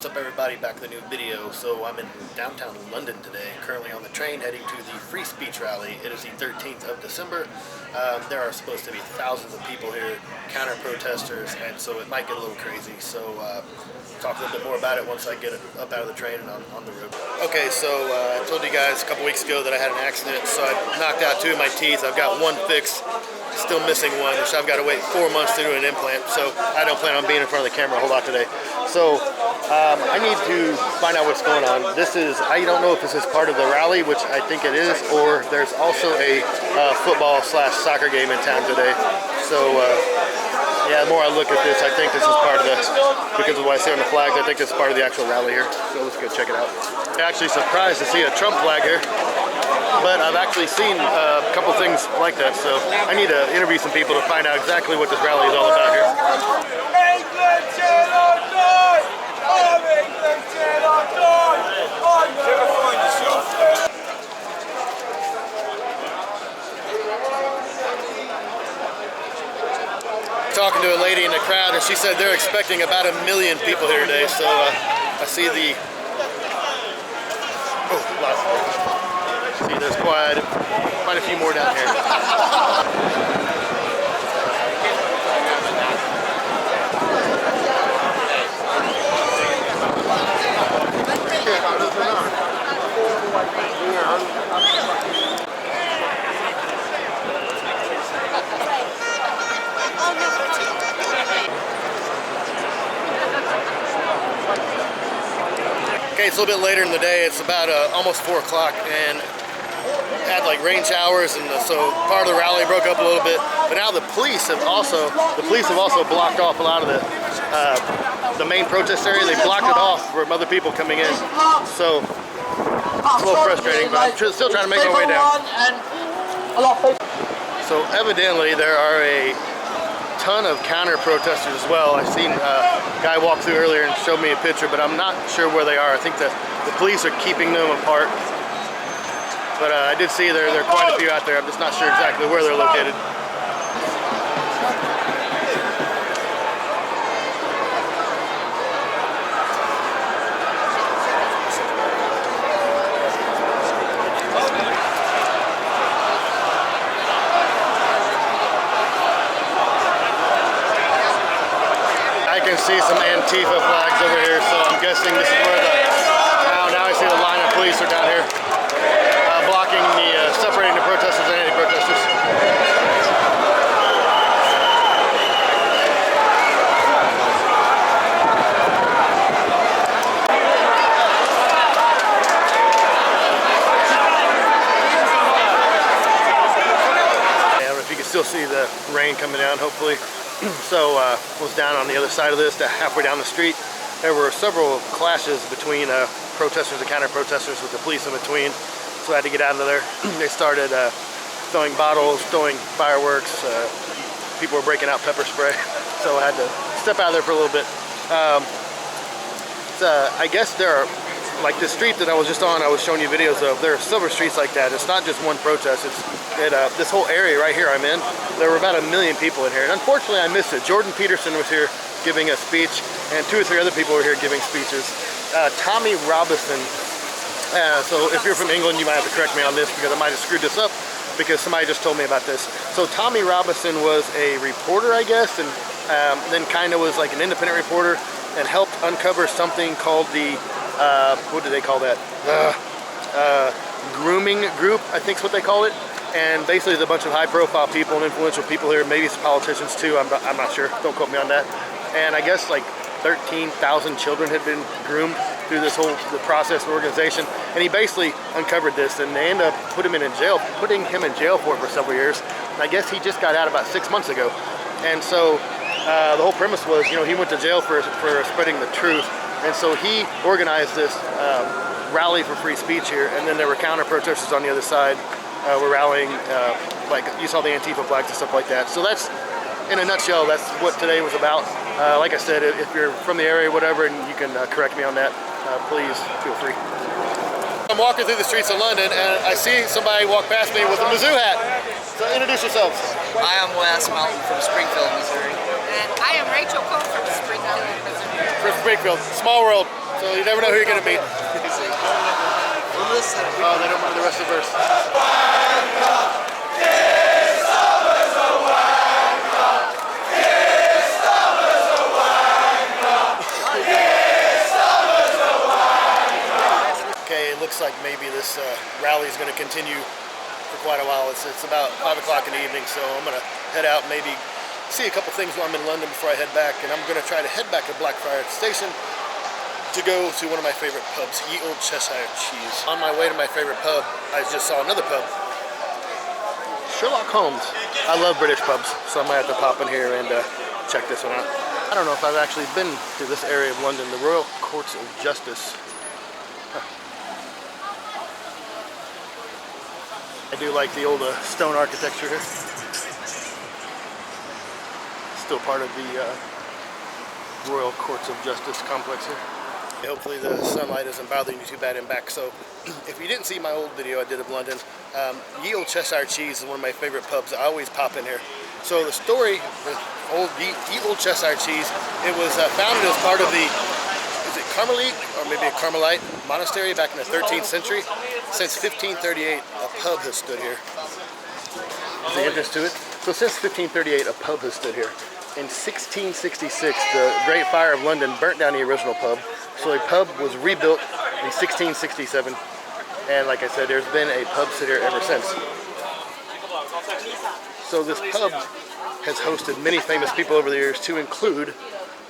What's up everybody, back with a new video. So I'm in downtown London today, currently on the train heading to the Free Speech Rally. It is the 13th of December. There are supposed to be thousands of people here, counter-protesters, and so it might get a little crazy. So talk a little bit more about it once I get up out of the train and on the road. Okay, so I told you guys a couple weeks ago that I had an accident, so I knocked out 2 of my teeth. I've got one fixed, still missing one, which I've got to wait 4 months to do an implant, so I don't plan on being in front of the camera a whole lot today. So I need to find out what's going on. I don't know if this is part of the rally, which I think it is, or there's also a football/soccer game in town today. So yeah, the more I look at this, I think this is part of because of what I see on the flags, I think this is part of the actual rally here. So let's go check it out. I'm actually surprised to see a Trump flag here, but I've actually seen a couple things like that, so I need to interview some people to find out exactly what this rally is all about here. Talking to a lady in the crowd, and she said they're expecting about 1 million people here today. So I see there's quite a few more down here. Okay, it's a little bit later in the day. It's about almost 4 o'clock, and had like rain showers, and so part of the rally broke up a little bit. But now the police have also blocked off a lot of the main protest area. They blocked it off from other people coming in. So it's a little frustrating, but I'm still trying to make my way down. So evidently there are a ton of counter-protesters as well. I've seen a guy walk through earlier and showed me a picture, but I'm not sure where they are. I think the police are keeping them apart. But I did see there are quite a few out there. I'm just not sure exactly where they're located. I can see some Antifa flags over here, so I'm guessing this is where now I see the line of police are down here, blocking separating the protesters and anti-protesters. I don't know if you can still see the rain coming down, hopefully. So was down on the other side of this, halfway down the street. There were several clashes between protesters and counter-protesters with the police in between, so I had to get out of there. They started throwing bottles, throwing fireworks. People were breaking out pepper spray, so I had to step out of there for a little bit. I guess there are, like the street that I was just on, I was showing you videos of, there are several streets like that. It's not just one protest. This whole area right here I'm in, there were about 1 million people in here. And unfortunately I missed it. Jordan Peterson was here giving a speech, and 2 or 3 other people were here giving speeches. Tommy Robinson, so if you're from England, you might have to correct me on this because I might have screwed this up because somebody just told me about this. So Tommy Robinson was a reporter, I guess, and then kind of was like an independent reporter and helped uncover something called the, what do they call that? Grooming group, I think is what they call it. And basically there's a bunch of high-profile people and influential people here, maybe some politicians too, I'm not sure, don't quote me on that. And I guess like 13,000 children had been groomed through the process of organization. And he basically uncovered this, and they ended up putting him in jail for it for several years. And I guess he just got out about 6 months ago. And so the whole premise was, he went to jail for spreading the truth. And so he organized this rally for free speech here, and then there were counter-protesters on the other side. We're rallying, like you saw the Antifa flags and stuff like that. So that's, in a nutshell, that's what today was about. Like I said, if you're from the area, whatever, and you can correct me on that, please feel free. I'm walking through the streets of London, and I see somebody walk past me with a Mizzou hat. So introduce yourselves. I am Wes Melton from Springfield, Missouri. And I am Rachel Cole from Springfield, Missouri. From Springfield, small world. So you never know who you're gonna meet. Listen. Oh, they don't remember the rest of the verse. Okay, it looks like maybe this rally is going to continue for quite a while. It's about 5 o'clock in the evening, so I'm going to head out and maybe see a couple things while I'm in London before I head back. And I'm going to try to head back to Blackfriars Station to go to one of my favorite pubs, Ye Old Cheshire Cheese. On my way to my favorite pub, I just saw another pub, Sherlock Holmes. I love British pubs, so I might have to pop in here and check this one out. I don't know if I've actually been to this area of London, the Royal Courts of Justice. I do like the old stone architecture here. Still part of the Royal Courts of Justice complex here. Hopefully the sunlight isn't bothering you too bad in back. So if you didn't see my old video I did of London, Ye Old Cheshire Cheese is one of my favorite pubs. I always pop in here. So the story, the Ye Old Cheshire Cheese, it was founded as part of the Carmelite, or maybe a Carmelite monastery back in the 13th century. Since 1538, a pub has stood here. Is the entrance to it? So since 1538, a pub has stood here. In 1666, the Great Fire of London burnt down the original pub. So a pub was rebuilt in 1667. And like I said, there's been a pub sit here ever since. So this pub has hosted many famous people over the years, to include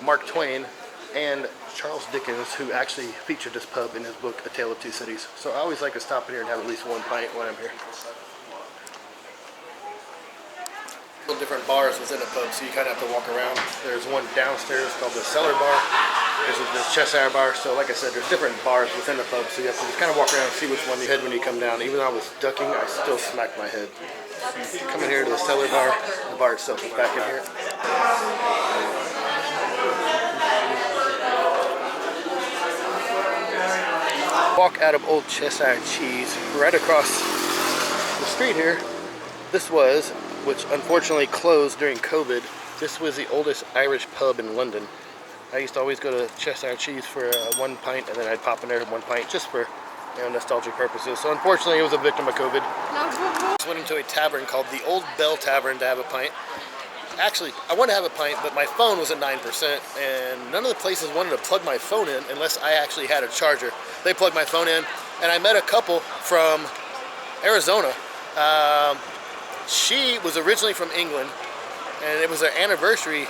Mark Twain and Charles Dickens, who actually featured this pub in his book, A Tale of Two Cities. So I always like to stop in here and have at least one pint when I'm here. Different bars within a pub, so you kind of have to walk around. There's one downstairs called the Cellar Bar. There's the Cheshire Bar. So like I said, there's different bars within the pub, so you have to just kind of walk around and see which one you head when you come down. Even though I was ducking, I still smacked my head. Coming here to the Cellar Bar. The bar itself is back in here. Walk out of Old Cheshire Cheese, right across the street here. This was, which unfortunately closed during COVID, this was the oldest Irish pub in London. I used to always go to Cheshire Cheese for one pint, and then I'd pop in there one pint just for nostalgic purposes. So unfortunately it was a victim of COVID. I just went into a tavern called the Old Bell Tavern to have a pint. Actually, I wanted to have a pint, but my phone was at 9%, and none of the places wanted to plug my phone in unless I actually had a charger. They plugged my phone in, and I met a couple from Arizona. She was originally from England, and it was their anniversary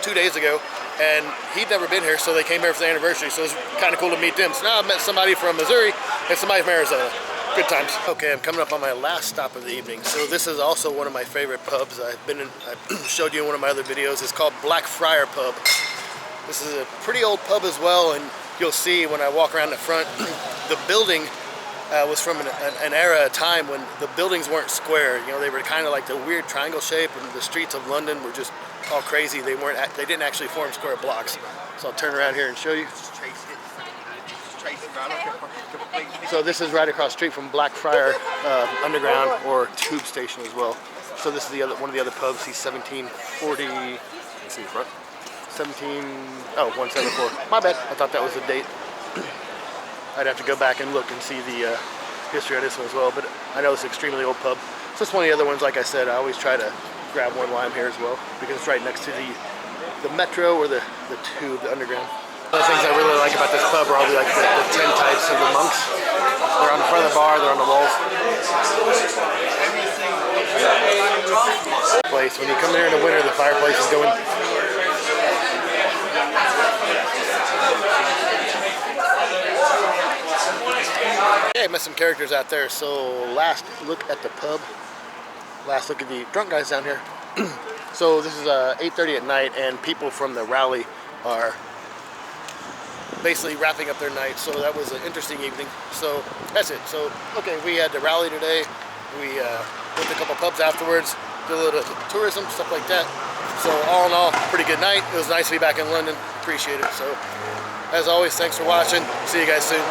2 days ago, and he'd never been here, so they came here for the anniversary, so it was kind of cool to meet them. So now I've met somebody from Missouri and somebody from Arizona. Good times. Okay, I'm coming up on my last stop of the evening. So this is also one of my favorite pubs. I showed you in one of my other videos. It's called Blackfriars Pub. This is a pretty old pub as well, and you'll see when I walk around the front, the building was from an era, a time when the buildings weren't square. You know, they were kind of like the weird triangle shape, and the streets of London were just all crazy. They didn't actually form square blocks. So I'll turn around here and show you. So this is right across the street from Blackfriars Underground or Tube Station as well. So this is one of the other pubs. He's 1740. Let's see front. 174. My bad. I thought that was the date. I'd have to go back and look and see the history of this one as well. But I know it's an extremely old pub. So it's one of the other ones. Like I said, I always try to grab one while I'm here as well, because it's right next to the metro or the tube, the underground. One of the things I really like about this pub are all the 10 types of the monks. They're on the front of the bar, they're on the walls. When you come here in the winter, the fireplace is going. Okay, I met some characters out there. So last look at the pub. Last look at the drunk guys down here. So this is 8:30 at night, and people from the rally are basically wrapping up their night. So that was an interesting evening. So that's it. So okay, we had the rally today. We went to a couple pubs afterwards, did a little tourism, stuff like that. So all in all, pretty good night. It was nice to be back in London. Appreciate it. So as always, thanks for watching. See you guys soon.